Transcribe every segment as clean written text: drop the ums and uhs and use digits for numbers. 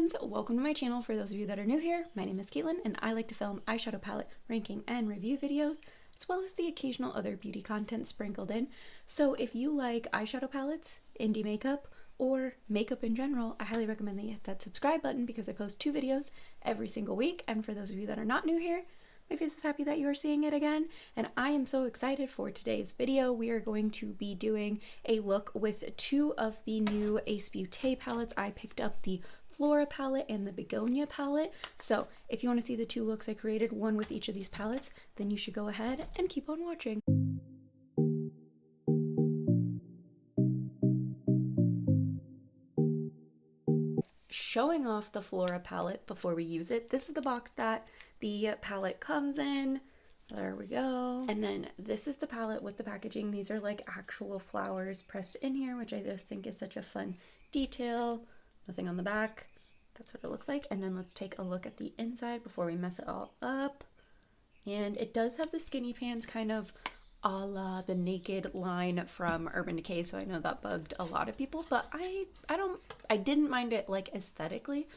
friends, welcome to my channel. For those of you that are new here, my name is Caitlin and I like to film eyeshadow palette ranking and review videos, as well as the occasional other beauty content sprinkled in. So if you like eyeshadow palettes, indie makeup, or makeup in general, I highly recommend that you hit that subscribe button because I post 2 videos every single week. And for those of you that are not new here, my face is happy that you are seeing it again, and I am so excited for today's video. We are going to be doing a look with 2 of the new Ace Beaute palettes. I picked up the Flora palette and the Begonia palette. So if you want to see the 2 looks I created, one with each of these palettes, then you should go ahead and keep on watching. Showing off the Flora palette before we use it. This is the box that the palette comes in. There we go. And then this is the palette with the packaging. These are like actual flowers pressed in here, which I just think is such a fun detail. Nothing on the back. That's what it looks like. And then let's take a look at the inside before we mess it all up. And it does have the skinny pants, kind of a la the Naked line from Urban Decay, so I know that bugged a lot of people, but I didn't mind it like aesthetically.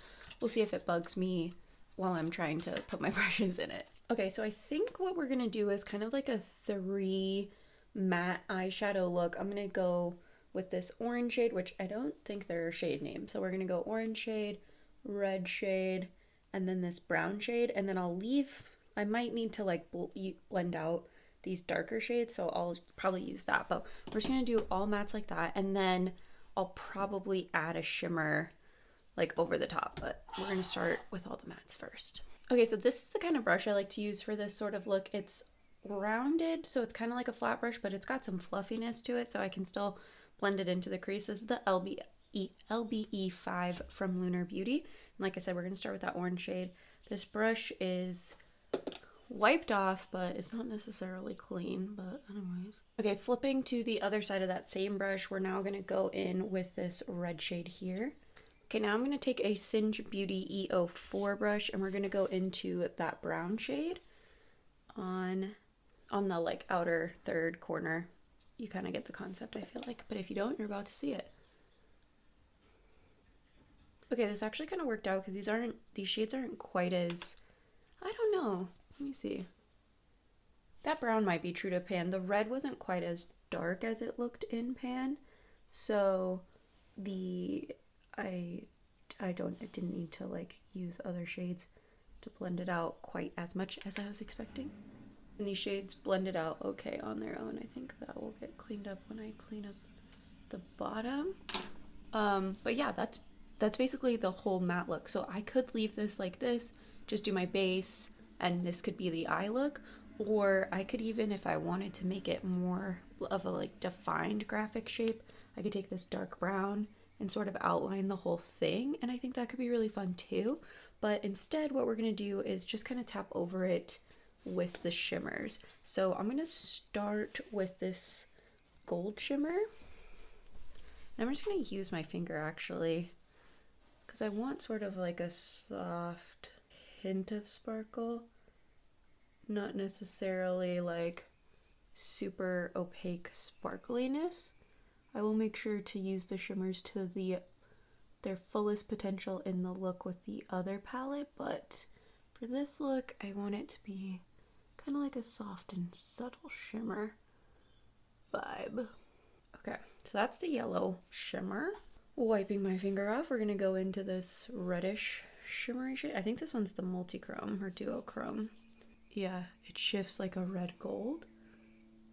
We'll see if it bugs me while I'm trying to put my brushes in it. Okay, so I think what we're gonna do is kind of like a 3 matte eyeshadow look. I'm gonna go with this orange shade, which I don't think they're shade names. So we're gonna go orange shade, red shade, and then this brown shade, and then I might need to like blend out these darker shades, so I'll probably use that, but we're just gonna do all mattes like that, and then I'll probably add a shimmer like over the top, but we're gonna start with all the mattes first. Okay, so this is the kind of brush I like to use for this sort of look. It's rounded, so it's kind of like a flat brush, but it's got some fluffiness to it, so I can still blend it into the crease. This is the LBE5 from Lunar Beauty, and like I said, we're gonna start with that orange shade. This brush is wiped off, but it's not necessarily clean, but anyways. Okay, flipping to the other side of that same brush, we're now gonna go in with this red shade here. Okay, now I'm gonna take a Singe Beauty E04 brush and we're gonna go into that brown shade on the like outer third corner. You kind of get the concept, I feel like, but if you don't, you're about to see it. Okay, this actually kind of worked out because these shades aren't quite as, I don't know. Let me see. That brown might be true to pan. The red wasn't quite as dark as it looked in pan, so I didn't need to like use other shades to blend it out quite as much as I was expecting. And these shades blended out okay on their own. I think that will get cleaned up when I clean up the bottom. But yeah, that's basically the whole matte look. So I could leave this like this, just do my base, and this could be the eye look, or I could even, if I wanted to make it more of a like defined graphic shape, I could take this dark brown and sort of outline the whole thing, and I think that could be really fun too. But instead what we're gonna do is just kind of tap over it with the shimmers. So I'm gonna start with this gold shimmer, and I'm just gonna use my finger actually, because I want sort of like a soft hint of sparkle, not necessarily like super opaque sparkliness. I will make sure to use the shimmers to their fullest potential in the look with the other palette, but for this look I want it to be kind of like a soft and subtle shimmer vibe. Okay, so that's the yellow shimmer. Wiping my finger off, we're gonna go into this reddish shimmery shade. I think this one's the multi-chrome or duochrome. Yeah, it shifts like a red gold,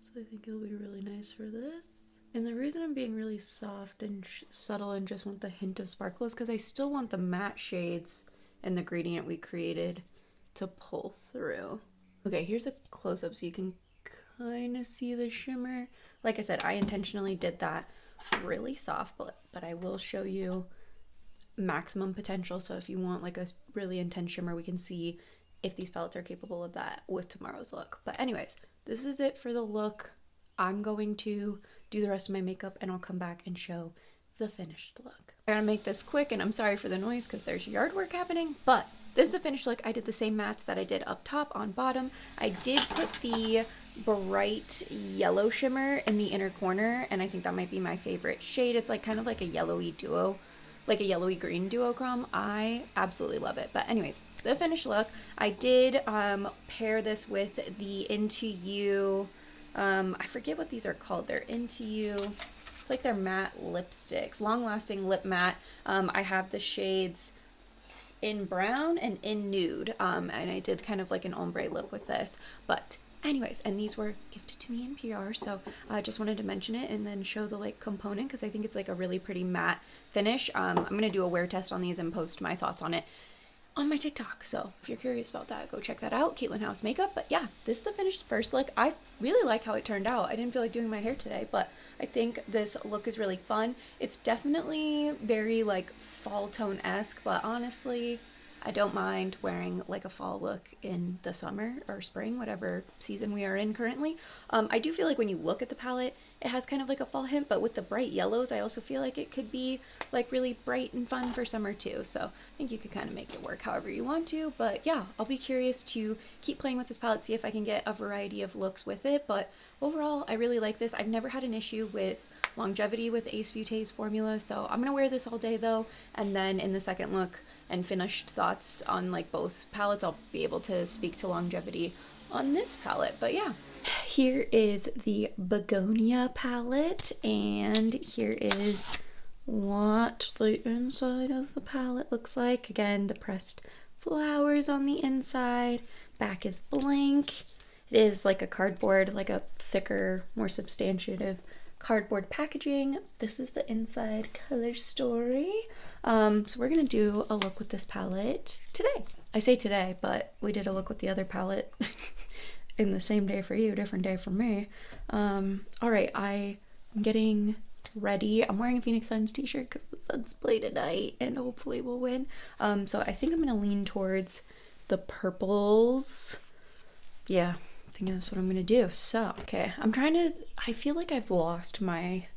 so I think it'll be really nice for this. And the reason I'm being really soft and subtle and just want the hint of sparkle is because I still want the matte shades and the gradient we created to pull through. Okay, here's a close-up so you can kind of see the shimmer. Like I said, I intentionally did that really soft, but I will show you maximum potential. So if you want like a really intense shimmer, we can see if these palettes are capable of that with tomorrow's look. But anyways, this is it for the look. I'm going to do the rest of my makeup and I'll come back and show the finished look. I'm gonna make this quick, and I'm sorry for the noise because there's yard work happening, but this is the finished look. I did the same mattes that I did up top on bottom. I did put the bright yellow shimmer in the inner corner, and I think that might be my favorite shade. It's like kind of like a yellowy duo like a yellowy green duochrome. I absolutely love it. But anyways, the finished look, I did pair this with the Into You, I forget what these are called. They're Into You. It's like they're matte lipsticks, long lasting lip matte. I have the shades in brown and in nude, and I did kind of like an ombre lip with this. But anyways, and these were gifted to me in PR, so I just wanted to mention it and then show the like component, because I think it's like a really pretty matte finish. I'm gonna do a wear test on these and post my thoughts on it on my TikTok, so if you're curious about that, go check that out, Katelyn House Makeup. But yeah, this is the finished first look. I really like how it turned out. I didn't feel like doing my hair today, but I think this look is really fun. It's definitely very like fall tone-esque, but honestly, I don't mind wearing like a fall look in the summer or spring, whatever season we are in currently. I do feel like when you look at the palette, it has kind of like a fall hint, but with the bright yellows, I also feel like it could be like really bright and fun for summer too. So I think you could kind of make it work however you want to. But yeah, I'll be curious to keep playing with this palette, see if I can get a variety of looks with it. But overall, I really like this. I've never had an issue with longevity with Ace Beaute's formula, so I'm gonna wear this all day though, and then in the second look and finished thoughts on like both palettes, I'll be able to speak to longevity on this palette. But yeah, here is the Begonia palette, and here is what the inside of the palette looks like. Again, the pressed flowers on the inside, back is blank. It is like a cardboard, like a thicker, more substantive cardboard packaging. This is the inside color story. So we're gonna do a look with this palette today. I say today, but we did a look with the other palette in the same day for you, different day for me. All right, I'm getting ready. I'm wearing a Phoenix Suns t-shirt because the Suns play tonight and hopefully we'll win. So I think I'm gonna lean towards the purples. Yeah, I think that's what I'm gonna do. So, okay, I feel like I've lost my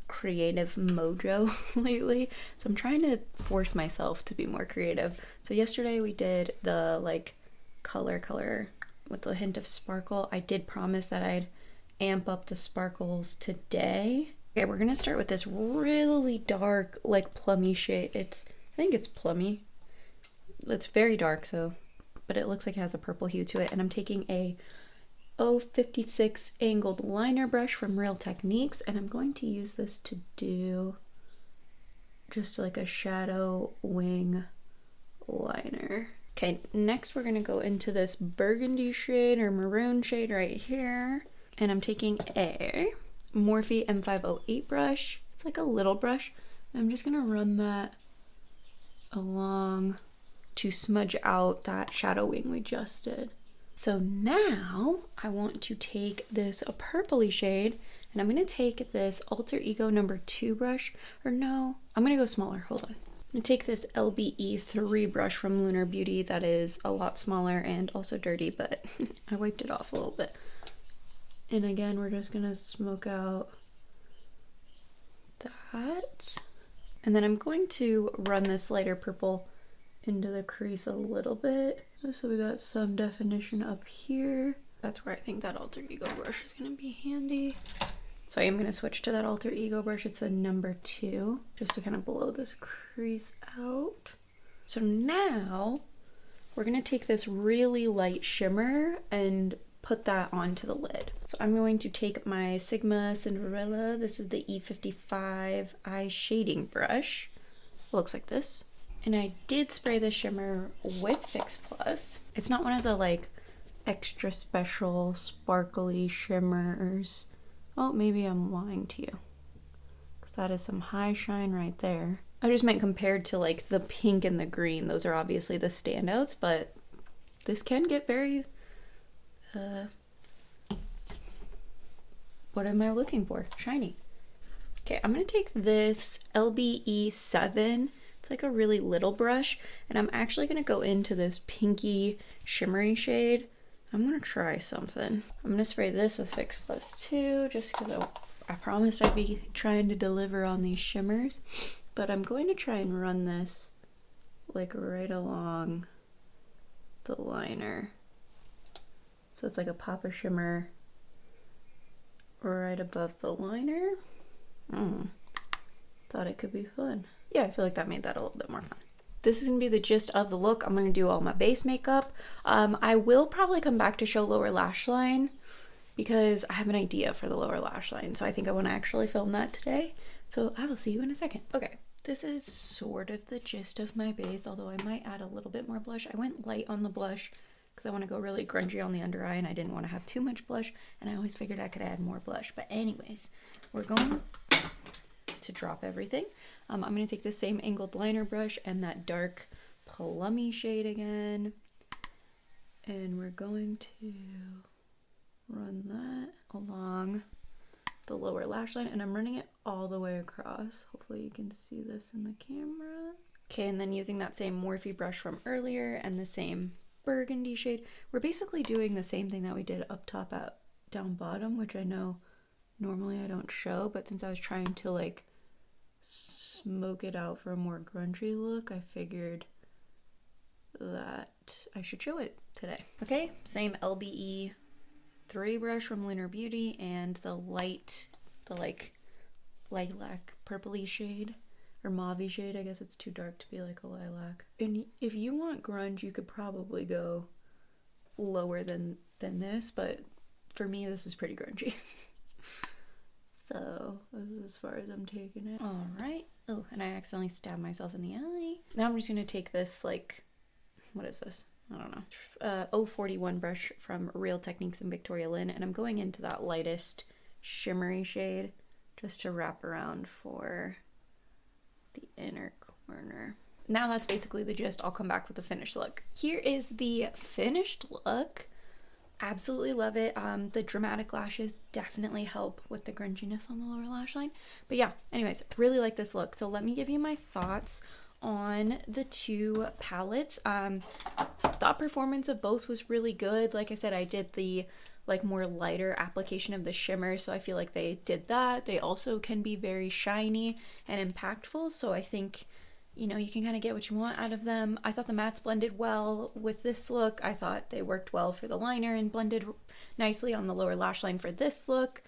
creative mojo lately, so I'm trying to force myself to be more creative. So yesterday we did the like color with a hint of sparkle. I did promise that I'd amp up the sparkles today. Okay, we're gonna start with this really dark, like plummy shade. I think it's plummy. It's very dark, so, but it looks like it has a purple hue to it. And I'm taking a 056 angled liner brush from Real Techniques, and I'm going to use this to do just like a shadow wing liner. Okay, next we're gonna go into this burgundy shade or maroon shade right here, and I'm taking a Morphe M508 brush. It's like a little brush. I'm just gonna run that along to smudge out that shadow wing we just did. So now I want to take this purpley shade, and I'm gonna take this Alter Ego #2 brush, or no, I'm gonna go smaller, hold on. I'm gonna take this LBE3 brush from Lunar Beauty that is a lot smaller and also dirty, but I wiped it off a little bit. And again, we're just gonna smoke out that. And then I'm going to run this lighter purple into the crease a little bit. So we got some definition up here. That's where I think that Alter Ego brush is gonna be handy. So I am gonna switch to that Alter Ego brush. It's a #2, just to kind of blow this crease out. So now we're gonna take this really light shimmer and put that onto the lid. So I'm going to take my Sigma Cinderella. This is the E55 eye shading brush. It looks like this. And I did spray the shimmer with Fix Plus. It's not one of the like extra special sparkly shimmers. Oh, maybe I'm lying to you, because that is some high shine right there. I just meant compared to like the pink and the green. Those are obviously the standouts, but this can get very, what am I looking for? Shiny. Okay, I'm gonna take this LBE7. It's like a really little brush, and I'm actually gonna go into this pinky shimmery shade. I'm gonna try something. I'm gonna spray this with Fix Plus too, just because I promised I'd be trying to deliver on these shimmers. But I'm going to try and run this like right along the liner. So it's like a pop of shimmer right above the liner. Thought it could be fun. yeah, I feel like that made that a little bit more fun. This is gonna be the gist of the look. I'm gonna do all my base makeup. I will probably come back to show lower lash line because I have an idea for the lower lash line. So I think I wanna actually film that today. So I will see you in a second. Okay, this is sort of the gist of my base, although I might add a little bit more blush. I went light on the blush because I want to go really grungy on the under eye and I didn't want to have too much blush, and I always figured I could add more blush. But anyways, we're going to drop everything. I'm going to take the same angled liner brush and that dark plummy shade again, and we're going to run that along the lower lash line, and I'm running it all the way across. Hopefully you can see this in the camera. Okay, and then using that same Morphe brush from earlier and the same burgundy shade, we're basically doing the same thing that we did up top at down bottom, which I know normally I don't show, but since I was trying to like smoke it out for a more grungy look, I figured that I should show it today. Okay, same LBE 3 brush from Lunar Beauty and the like lilac purpley shade, or mauve shade. I guess it's too dark to be like a lilac. And if you want grunge, you could probably go lower than this, but for me this is pretty grungy. So this is as far as I'm taking it. All right. Oh, and I accidentally stabbed myself in the eye. Now I'm just gonna take this, like, what is this? I don't know. 041 brush from Real Techniques and Victoria Lynn, and I'm going into that lightest shimmery shade just to wrap around for the inner corner. Now that's basically the gist. I'll come back with the finished look. Here is the finished look. Absolutely love it. The dramatic lashes definitely help with the grunginess on the lower lash line. But yeah, anyways, really like this look. So let me give you my thoughts on the two palettes. Thought performance of both was really good. Like I said, I did the like more lighter application of the shimmer, so I feel like they did that. They also can be very shiny and impactful, so I think, you know, you can kind of get what you want out of them. I thought the mattes blended well with this look. I thought they worked well for the liner and blended nicely on the lower lash line for this look,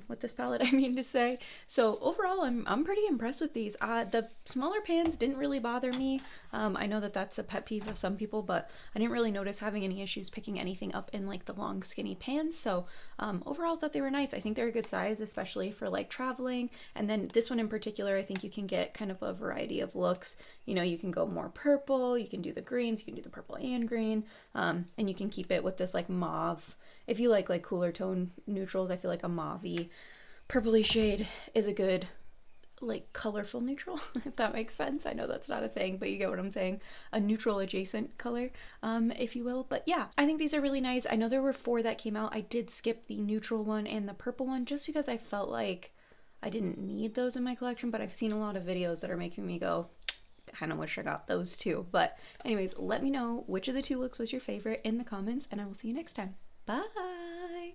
with this palette, I mean to say. So overall, I'm pretty impressed with these. The smaller pans didn't really bother me. I know that that's a pet peeve of some people, but I didn't really notice having any issues picking anything up in like the long skinny pans. So overall, I thought they were nice. I think they're a good size, especially for like traveling. And then this one in particular, I think you can get kind of a variety of looks. You know, you can go more purple, you can do the greens, you can do the purple and green, and you can keep it with this like mauve. If you like cooler tone neutrals, I feel like a mauve-y purpley shade is a good like colorful neutral, if that makes sense. I know that's not a thing, but you get what I'm saying. A neutral adjacent color, if you will. But yeah, I think these are really nice. I know there were 4 that came out. I did skip the neutral one and the purple one just because I felt like I didn't need those in my collection, but I've seen a lot of videos that are making me go, kind of wish I got those too. But anyways, let me know which of the 2 looks was your favorite in the comments, and I will see you next time. Bye!